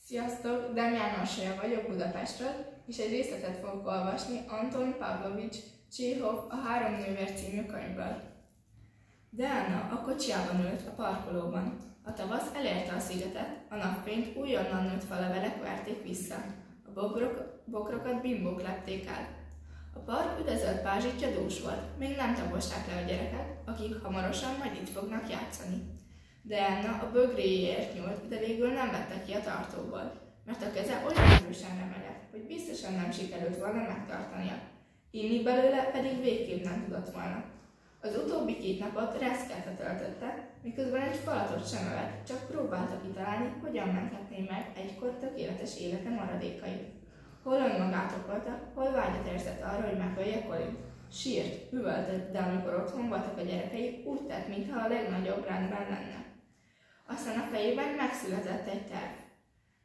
Sziasztok, Demján Orsolya vagyok Budapestről, és egy részletet fogok olvasni Anton Pavlovics Csehov A három nővér című könyvből. Diana a kocsijában ült a parkolóban. A tavasz elérte a szigetet, a napfényt újonnan nőtt falevelek verték vissza. A bokrokat bimbók lepték el. A park üdezölt pázsitja dús volt, még nem taposták le a gyerekek, akik hamarosan majd itt fognak játszani. Diana a bögréjéért nyúlt, de végül nem vette ki a tartóból, mert a keze olyan erősen remegett, hogy biztosan nem sikerült volna megtartania. Inni belőle pedig végképp nem tudott volna. Az utóbbi 2 napot reszketve töltötte, miközben egy falatot sem evett, csak próbálta kitalálni, hogyan menthetné meg egykor tökéletes élete maradékait. Hol önmagát okolta, hol vágyat érzett arra, hogy megölje Colint. Sírt, üvöltött, de amikor otthon voltak a gyerekei, úgy tett, mintha a legnagyobb rendben lenne. Aztán a fejében megszületett egy terv.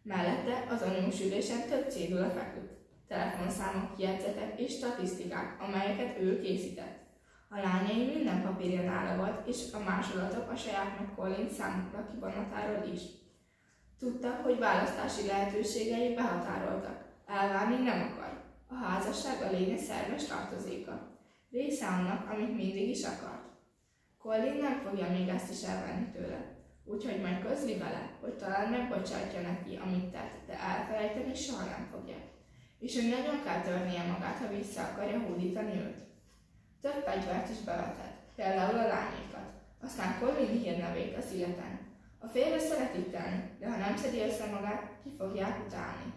Mellette az anyós ülésen több cédula feküdt. Telefonszámok, jegyzetek és statisztikák, amelyeket ő készített. A lányai minden papírja nála volt, és a másolatok a saját meg Colin számukra kivonatáról is. Tudta, hogy választási lehetőségei behatároltak. Elválni nem akar. A házasság a lénye szerves tartozéka. Része annak, amit mindig is akart. Colin nem fogja még ezt is elvenni tőle. Úgyhogy majd közli vele, hogy talán megbocsátja neki, amit tett, de elfelejteni soha nem fogja. És hogy nagyon kell törnie magát, ha vissza akarja hódítani őt. Több fegyvert is bevetett, például a lányékat. Aztán Colin hírnevét a szigeten. A férje szeret ítélni, de ha nem szedi össze magát, ki fogják utálni.